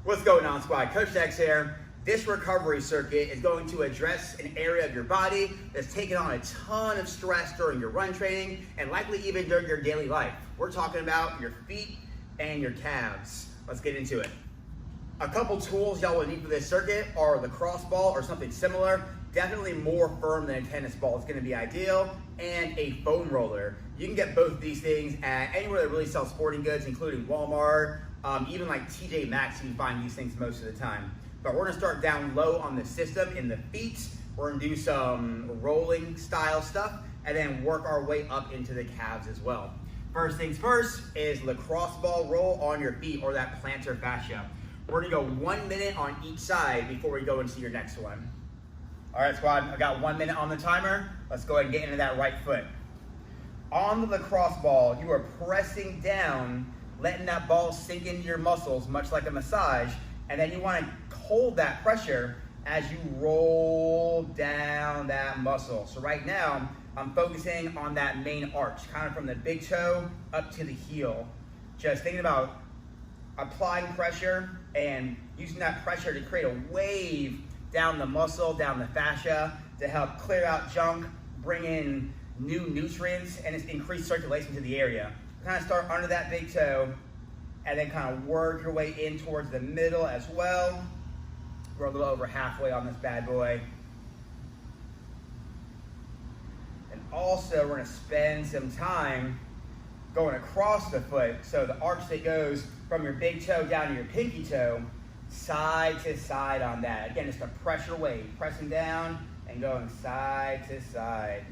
What's going on, squad? Coach Dex here. This recovery circuit is going to address an area of your body that's taken on a ton of stress during your run training and likely even during your daily life. We're talking about your feet and your calves. Let's get into it. A couple tools y'all will need for this circuit are the cross ball or something similar. Definitely more firm than a tennis ball is going to be ideal, and a foam roller. You can get both of these things at anywhere that really sells sporting goods, including Walmart, even like TJ Maxx. You can find these things most of the time. But we're gonna start down low on the system in the feet. We're gonna do some rolling style stuff and then work our way up into the calves as well. First things first is the cross ball roll on your feet, or that plantar fascia. We're gonna go 1 minute on each side before we go into your next one. All right, squad, I got 1 minute on the timer. Let's go ahead and get into that right foot. On the lacrosse ball, you are pressing down, letting that ball sink into your muscles, much like a massage, and then you want to hold that pressure as you roll down that muscle. So right now, I'm focusing on that main arch, kind of from the big toe up to the heel. Just thinking about applying pressure and using that pressure to create a wave down the muscle, down the fascia, to help clear out junk, bring in new nutrients, and just increase circulation to the area. Kind of start under that big toe, and then kind of work your way in towards the middle as well. We're a little over halfway on this bad boy. And also, we're gonna spend some time going across the foot. So the arch that goes from your big toe down to your pinky toe, side to side on that. Again, just a pressure wave, pressing down and going side to side.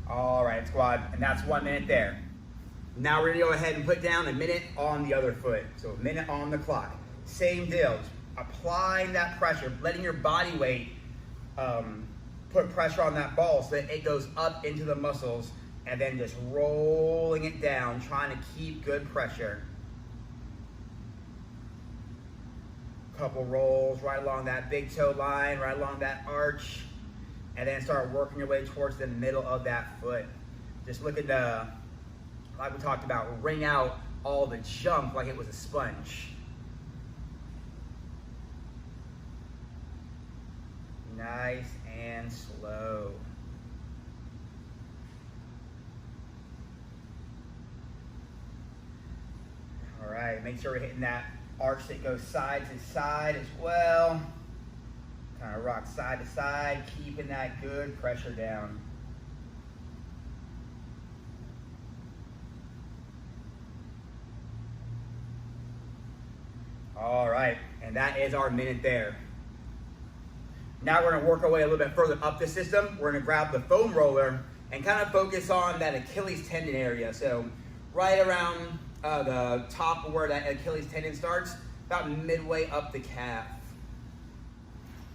All right, squad, and that's 1 minute there. Now we're gonna go ahead and put down a minute on the other foot. So a minute on the clock. Same deal, applying that pressure, letting your body weight put pressure on that ball so that it goes up into the muscles, and then just rolling it down, trying to keep good pressure. Couple rolls right along that big toe line, right along that arch, and then start working your way towards the middle of that foot. Just look at the, like we talked about, wring out all the junk like it was a sponge. Nice and slow. All right, make sure we're hitting that arch that goes side to side as well. Kind of rock side to side, keeping that good pressure down. All right, and that is our minute there. Now we're gonna work our way a little bit further up the system. We're gonna grab the foam roller and kind of focus on that Achilles tendon area. So right around the top of where that Achilles tendon starts, about midway up the calf.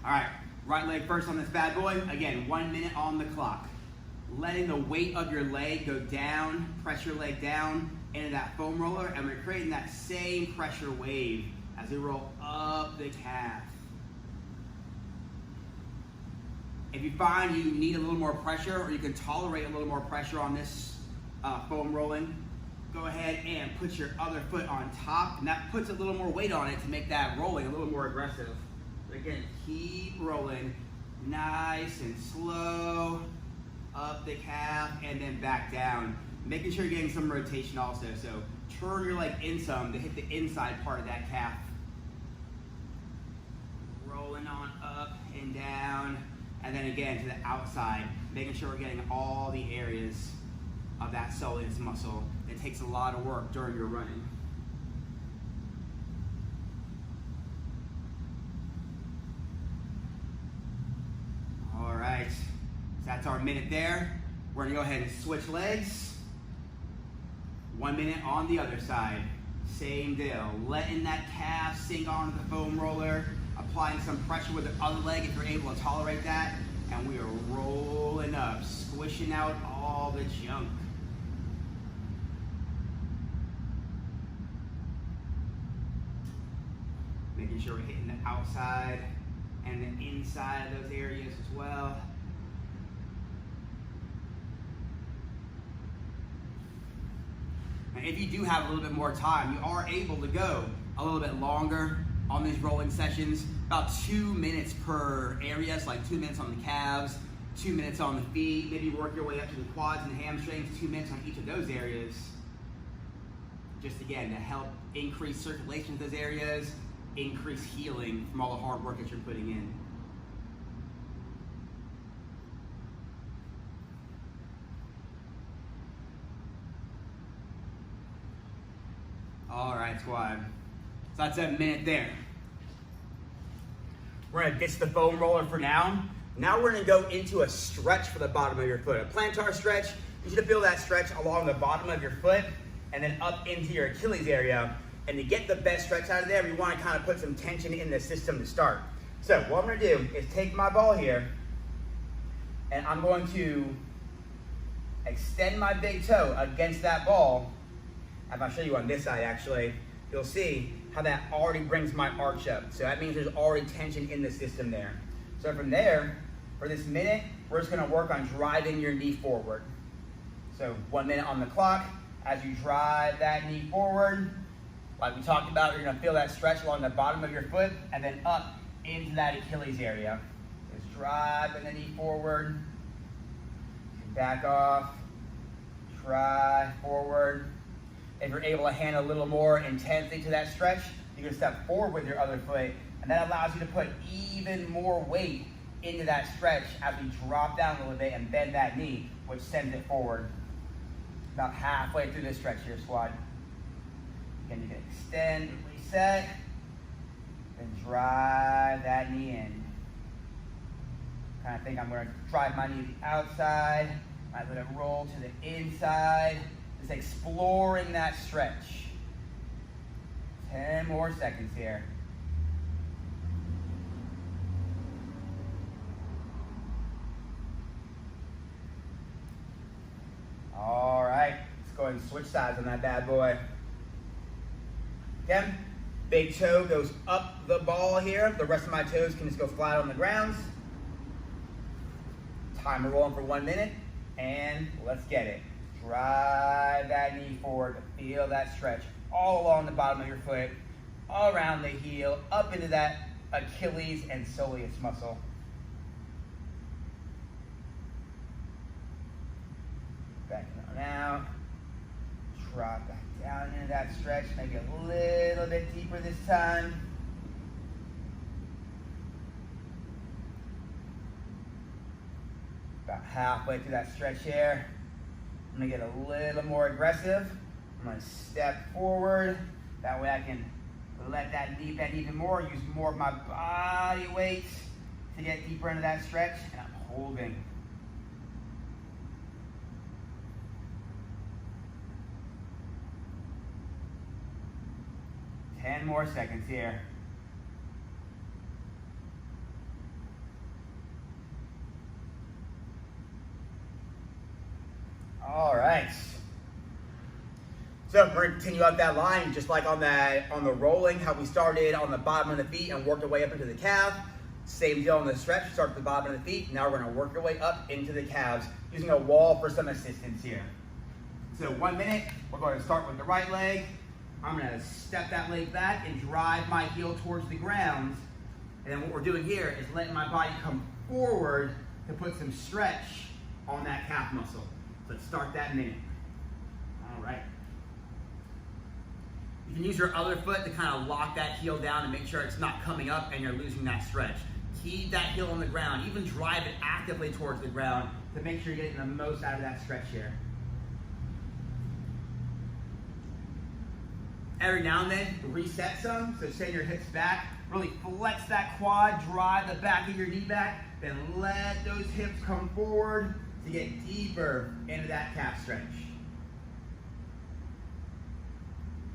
All right, right leg first on this bad boy. Again, 1 minute on the clock. Letting the weight of your leg go down, press your leg down into that foam roller, and we're creating that same pressure wave as we roll up the calf. If you find you need a little more pressure, or you can tolerate a little more pressure on this foam rolling, go ahead and put your other foot on top, and that puts a little more weight on it to make that rolling a little more aggressive. But again, keep rolling nice and slow up the calf and then back down. Making sure you're getting some rotation also. So turn your leg in some to hit the inside part of that calf. Rolling on up and down, and then again to the outside, making sure we're getting all the areas of that soleus muscle. It takes a lot of work during your running. All right, so that's our minute there. We're gonna go ahead and switch legs. 1 minute on the other side. Same deal, letting that calf sink onto the foam roller, applying some pressure with the other leg if you're able to tolerate that, and we are rolling up, squishing out all the junk. Making sure we're hitting the outside and the inside of those areas as well. Now, if you do have a little bit more time, you are able to go a little bit longer on these rolling sessions, about 2 minutes per area, so like 2 minutes on the calves, 2 minutes on the feet, maybe work your way up to the quads and hamstrings, 2 minutes on each of those areas. Just again, to help increase circulation to those areas, increase healing from all the hard work that you're putting in. All right, squad. So that's a minute there. We're gonna ditch the foam roller for now. Now we're gonna go into a stretch for the bottom of your foot. A plantar stretch. You should feel that stretch along the bottom of your foot and then up into your Achilles area. And to get the best stretch out of there, we wanna kind of put some tension in the system to start. So what I'm gonna do is take my ball here and I'm going to extend my big toe against that ball. I'm gonna show you on this side actually. You'll see how that already brings my arch up. So that means there's already tension in the system there. So from there, for this minute, we're just gonna work on driving your knee forward. So 1 minute on the clock. As you drive that knee forward, like we talked about, you're gonna feel that stretch along the bottom of your foot and then up into that Achilles area. Just driving the knee forward, back off, drive forward. If you're able to handle a little more intensity to that stretch, you can step forward with your other foot, and that allows you to put even more weight into that stretch as we drop down a little bit and bend that knee, which sends it forward. About halfway through this stretch here, squad. Again, you can extend, reset, then drive that knee in. Kind of think I'm going to drive my knee to the outside, might let it roll to the inside. Just exploring that stretch. 10 more seconds here. All right, let's go ahead and switch sides on that bad boy. Again, big toe goes up the ball here. The rest of my toes can just go flat on the ground. Timer rolling for 1 minute, and let's get it. Drive that knee forward, feel that stretch all along the bottom of your foot, around the heel, up into that Achilles and soleus muscle. Backing on out, drop back down into that stretch, make it a little bit deeper this time. About halfway through that stretch here. I'm gonna get a little more aggressive. I'm gonna step forward. That way I can let that knee bend even more, use more of my body weight to get deeper into that stretch, and I'm holding. Ten more seconds here. All right. So we're going to continue up that line, just like on the rolling, how we started on the bottom of the feet and worked our way up into the calf. Same deal on the stretch, start at the bottom of the feet. Now we're going to work our way up into the calves, using a wall for some assistance here. So 1 minute, we're going to start with the right leg. I'm going to step that leg back and drive my heel towards the ground. And then what we're doing here is letting my body come forward to put some stretch on that calf muscle. Let's start that minute. All right. You can use your other foot to kind of lock that heel down and make sure it's not coming up and you're losing that stretch. Keep that heel on the ground. Even drive it actively towards the ground to make sure you're getting the most out of that stretch here. Every now and then, reset some. So send your hips back. Really flex that quad. Drive the back of your knee back. Then let those hips come forward to get deeper into that calf stretch.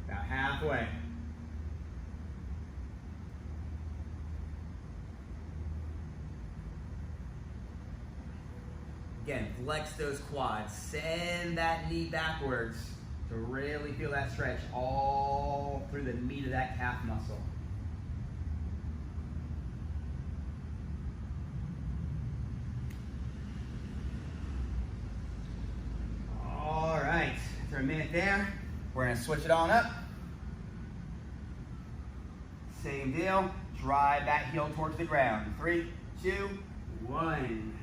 About halfway. Again, flex those quads. Send that knee backwards to really feel that stretch all through the meat of that calf muscle. All right, after a minute there, We're gonna switch it on up. Same deal, drive that heel towards the ground. 3, 2, 1.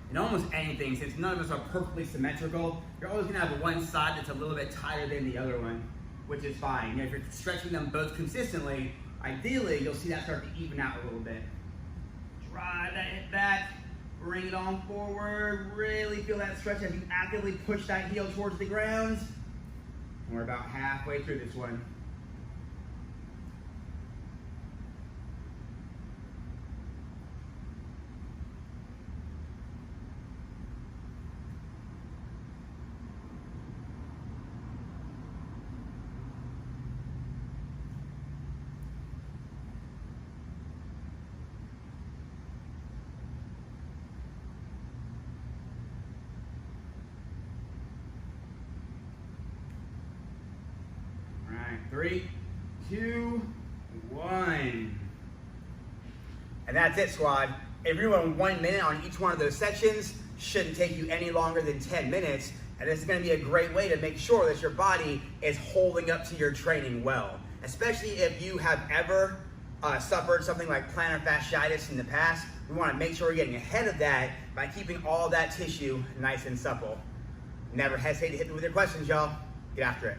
In almost anything, since none of us are perfectly symmetrical, you're always gonna have one side that's a little bit tighter than the other one, which is fine. You know, if you're stretching them both consistently, ideally you'll see that start to even out a little bit. Drive that hip back, bring it on forward, really feel that stretch as you actively push that heel towards the ground. And we're about halfway through this one. All right, 3, 2, 1. And that's it, squad. If you're doing 1 minute on each one of those sections, shouldn't take you any longer than 10 minutes. And this is gonna be a great way to make sure that your body is holding up to your training well. Especially if you have ever suffered something like plantar fasciitis in the past. We wanna make sure we're getting ahead of that by keeping all that tissue nice and supple. Never hesitate to hit me with your questions, y'all. Get after it.